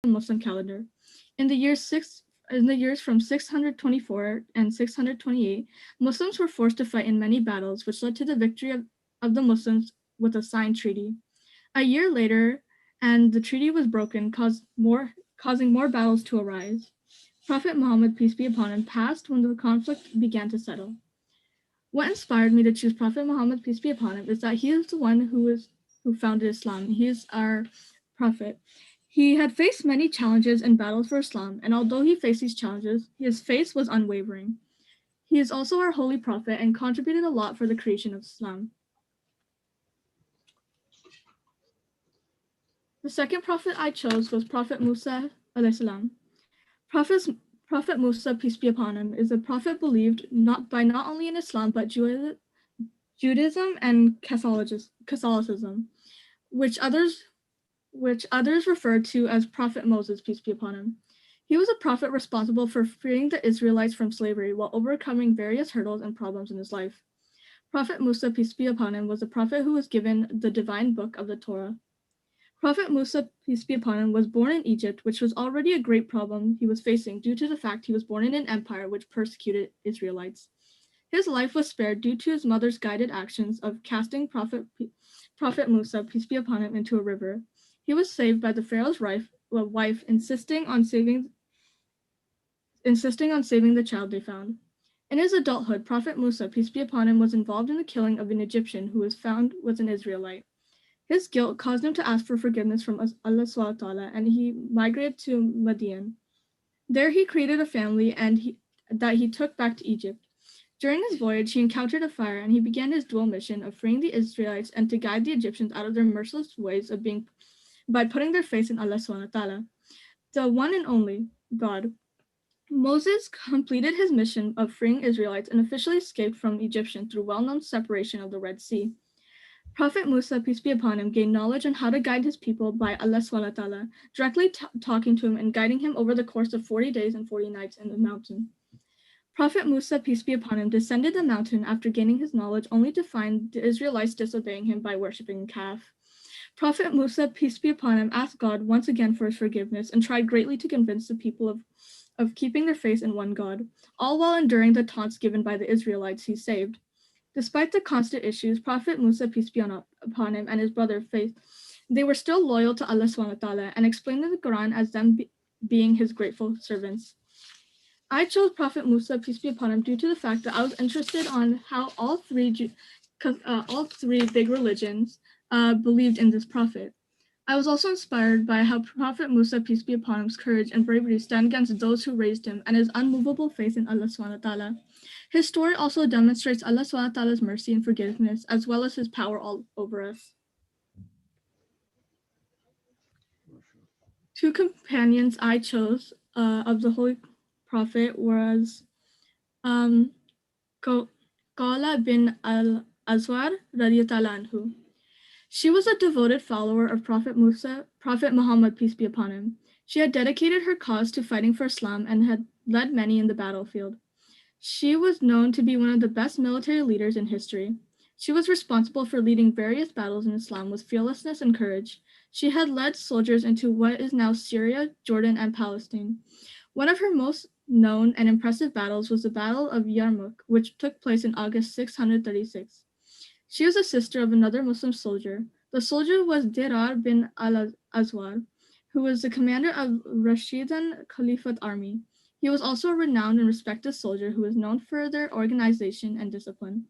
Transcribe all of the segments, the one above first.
the Muslim calendar. In the years from 624 and 628, Muslims were forced to fight in many battles, which led to the victory of the Muslims with a signed treaty. A year later, and the treaty was broken, causing more battles to arise. Prophet Muhammad, peace be upon him, passed when the conflict began to settle. What inspired me to choose Prophet Muhammad, peace be upon him, is that he is the one who founded Islam. He is our prophet. He had faced many challenges and battles for Islam, and although he faced these challenges, his faith was unwavering. He is also our holy prophet and contributed a lot for the creation of Islam. The second prophet I chose was Prophet Musa alayhi salam. Prophet Musa, peace be upon him, is a prophet believed not only in Islam but Judaism and Catholicism, which others refer to as Prophet Moses, peace be upon him. He was a prophet responsible for freeing the Israelites from slavery while overcoming various hurdles and problems in his life. Prophet Musa, peace be upon him, was a prophet who was given the divine book of the Torah. Prophet Musa, peace be upon him, was born in Egypt, which was already a great problem he was facing due to the fact he was born in an empire which persecuted Israelites. His life was spared due to his mother's guided actions of casting Prophet Musa, peace be upon him, into a river. He was saved by the Pharaoh's wife insisting on saving the child they found. In his adulthood, Prophet Musa, peace be upon him, was involved in the killing of an Egyptian who was found was an Israelite. His guilt caused him to ask for forgiveness from Allah subhanahu wa ta'ala, and he migrated to Madian. There he created a family that he took back to Egypt. During his voyage, he encountered a fire, and he began his dual mission of freeing the Israelites and to guide the Egyptians out of their merciless ways of being by putting their faith in Allah subhanahu wa ta'ala, the one and only God. Moses completed his mission of freeing Israelites and officially escaped from Egyptian through well-known separation of the Red Sea. Prophet Musa, peace be upon him, gained knowledge on how to guide his people by Allah subhanahu wa ta'ala, directly talking to him and guiding him over the course of 40 days and 40 nights in the mountain. Prophet Musa, peace be upon him, descended the mountain after gaining his knowledge only to find the Israelites disobeying him by worshipping a calf. Prophet Musa, peace be upon him, asked God once again for his forgiveness and tried greatly to convince the people of keeping their faith in one God, all while enduring the taunts given by the Israelites he saved. Despite the constant issues, Prophet Musa, peace be upon him, and his brother Faith, they were still loyal to Allah subhanahu wa ta'ala and explained in the Quran as them being his grateful servants. I chose Prophet Musa, peace be upon him, due to the fact that I was interested on how all three big religions believed in this prophet. I was also inspired by how Prophet Musa, peace be upon him's courage and bravery stand against those who raised him and his unmovable faith in Allah subhanahu wa ta'ala. His story also demonstrates Allah subhanahu wa ta'ala's mercy and forgiveness, as well as his power all over us. Two companions I chose of the Holy Prophet was Qala bin al-Aswar radiyallahu anhu. She was a devoted follower of Prophet Muhammad, peace be upon him. She had dedicated her cause to fighting for Islam and had led many in the battlefield. She was known to be one of the best military leaders in history. She was responsible for leading various battles in Islam with fearlessness and courage. She had led soldiers into what is now Syria, Jordan, and Palestine. One of her most known and impressive battles was the Battle of Yarmouk, which took place in August 636. She was a sister of another Muslim soldier. The soldier was Dirar bin al-Azwar, who was the commander of Rashidun Caliphate army. He was also a renowned and respected soldier who was known for their organization and discipline.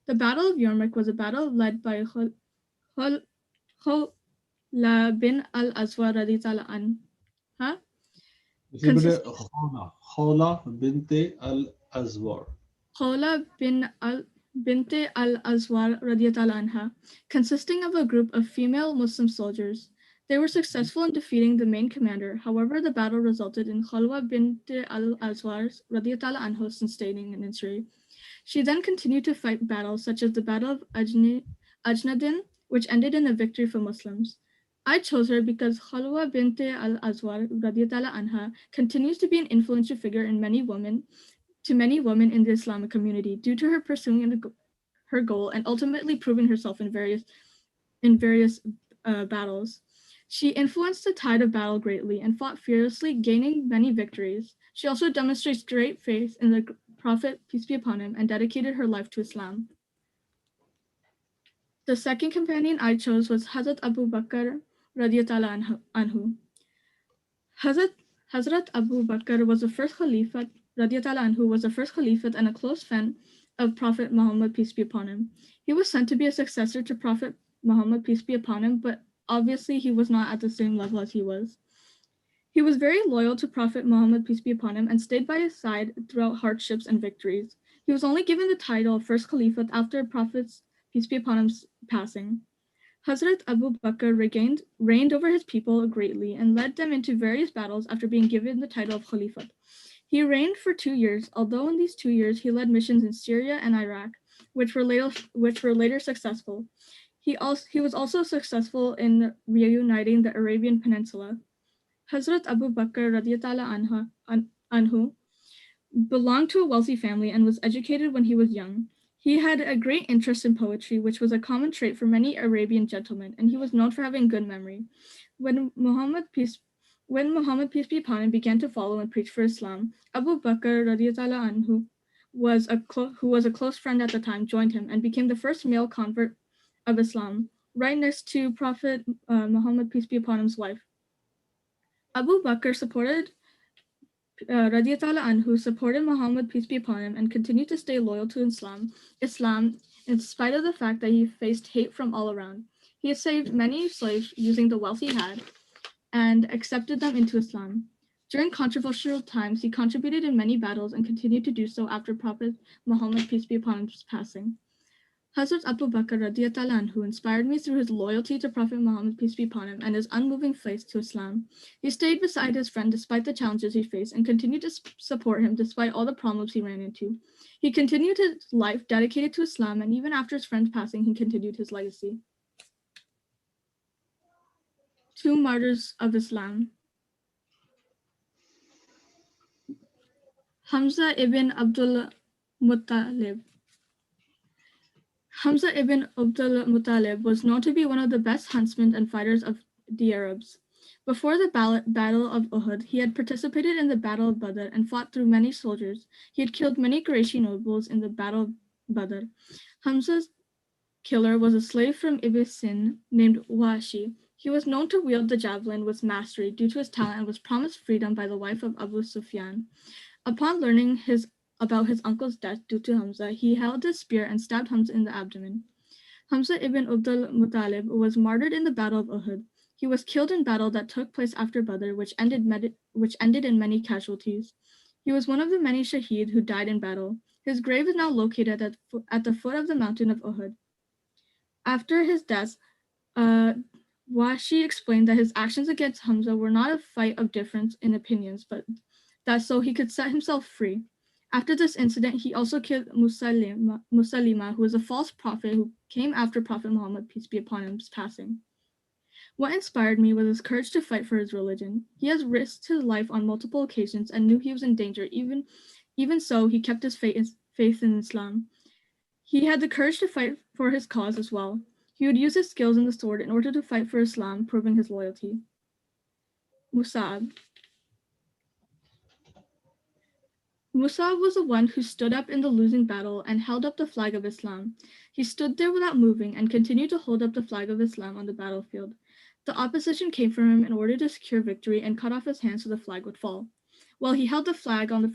The Battle of Yarmouk was a battle led by Khula bin al-Azwar radiyallahu anha. Khula bint al-Azwar. Khula Binte al-Azwar radiyallahu anha, consisting of a group of female Muslim soldiers. They were successful in defeating the main commander. However, the battle resulted in Khalwa bint al-Azwar radiyallahu anha sustaining an injury. She then continued to fight battles such as the Battle of Ajnadin, which ended in a victory for Muslims. I chose her because Khalwa bint al-Azwar radiyallahu anha continues to be an influential figure in many women in the Islamic community due to her pursuing her goal and ultimately proving herself in various battles. She influenced the tide of battle greatly and fought fearlessly, gaining many victories. She also demonstrates great faith in the Prophet, peace be upon him, and dedicated her life to Islam. The second companion I chose was Hazrat Abu Bakr radiallahu anhu. Hazrat Abu Bakr was the first Khalifat radiallahu anhu was the first Khalifat and a close friend of Prophet Muhammad, peace be upon him. He was sent to be a successor to Prophet Muhammad, peace be upon him, but obviously he was not at the same level as he was. He was very loyal to Prophet Muhammad, peace be upon him, and stayed by his side throughout hardships and victories. He was only given the title of first Khalifat after Prophet's, peace be upon him's passing. Hazrat Abu Bakr reigned over his people greatly and led them into various battles after being given the title of Khalifat. He reigned for 2 years, although in these 2 years he led missions in Syria and Iraq, which were later successful. He was also successful in reuniting the Arabian Peninsula. Hazrat Abu Bakr radiallahu anhu belonged to a wealthy family and was educated when he was young. He had a great interest in poetry, which was a common trait for many Arabian gentlemen, and he was known for having good memory. When Muhammad, peace be upon him, began to follow and preach for Islam, Abu Bakr radiallahu anhu, who was a close friend at the time, joined him and became the first male convert of Islam, right next to Prophet Muhammad, peace be upon him's wife. Abu Bakr radiallahu anhu supported Muhammad, peace be upon him, and continued to stay loyal to Islam, in spite of the fact that he faced hate from all around. He has saved many slaves using the wealth he had and accepted them into Islam. During controversial times, he contributed in many battles and continued to do so after Prophet Muhammad, peace be upon him's passing. Hazrat Abu Bakr radiallahu anhu inspired me through his loyalty to Prophet Muhammad, peace be upon him, and his unmoving faith to Islam. He stayed beside his friend despite the challenges he faced and continued to support him despite all the problems he ran into. He continued his life dedicated to Islam, and even after his friend's passing, he continued his legacy. 2 martyrs of Islam. Hamza ibn Abdul Muttalib. Hamza ibn Abdul Muttalib was known to be one of the best huntsmen and fighters of the Arabs. Before the Battle of Uhud, he had participated in the Battle of Badr and fought through many soldiers. He had killed many Qurayshi nobles in the Battle of Badr. Hamza's killer was a slave from Ibisin named Washi. He was known to wield the javelin with mastery due to his talent and was promised freedom by the wife of Abu Sufyan. Upon learning about his uncle's death due to Hamza, he held his spear and stabbed Hamza in the abdomen. Hamza ibn Abdul Muttalib was martyred in the Battle of Uhud. He was killed in battle that took place after Badr, which ended in many casualties. He was one of the many shaheed who died in battle. His grave is now located at the foot of the mountain of Uhud. After his death, Washi explained that his actions against Hamza were not a fight of difference in opinions, but that so he could set himself free. After this incident, he also killed Musaylima, who was a false prophet who came after Prophet Muhammad, peace be upon him's passing. What inspired me was his courage to fight for his religion. He has risked his life on multiple occasions and knew he was in danger. Even so, he kept his faith in Islam. He had the courage to fight for his cause as well. He would use his skills in the sword in order to fight for Islam, proving his loyalty. Musab. Musab was the one who stood up in the losing battle and held up the flag of Islam. He stood there without moving and continued to hold up the flag of Islam on the battlefield. The opposition came for him in order to secure victory and cut off his hand so the flag would fall. While he held the flag on the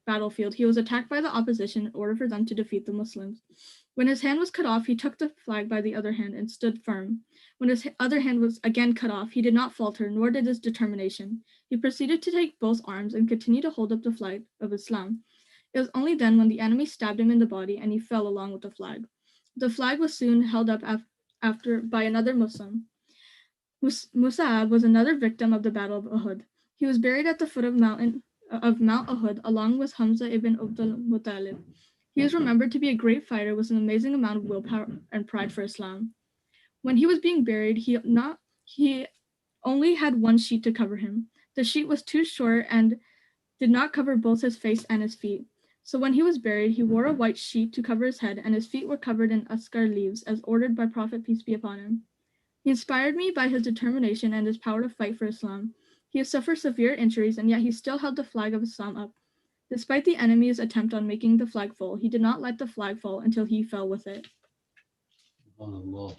battlefield, he was attacked by the opposition in order for them to defeat the Muslims. When his hand was cut off, he took the flag by the other hand and stood firm. When his other hand was again cut off, he did not falter, nor did his determination. He proceeded to take both arms and continue to hold up the flag of Islam. It was only then when the enemy stabbed him in the body and he fell along with the flag. The flag was soon held up by another Muslim. Musa'ab was another victim of the Battle of Uhud. He was buried at the foot of Mount Uhud along with Hamza ibn Abdul Muttalib. He is remembered to be a great fighter with an amazing amount of willpower and pride for Islam. When he was being buried, he only had one sheet to cover him. The sheet was too short and did not cover both his face and his feet. So when he was buried, he wore a white sheet to cover his head, and his feet were covered in askar leaves, as ordered by Prophet, peace be upon him. He inspired me by his determination and his power to fight for Islam. He has suffered severe injuries, and yet he still held the flag of Islam up. Despite the enemy's attempt on making the flag fall, he did not let the flag fall until he fell with it. SubhanAllah.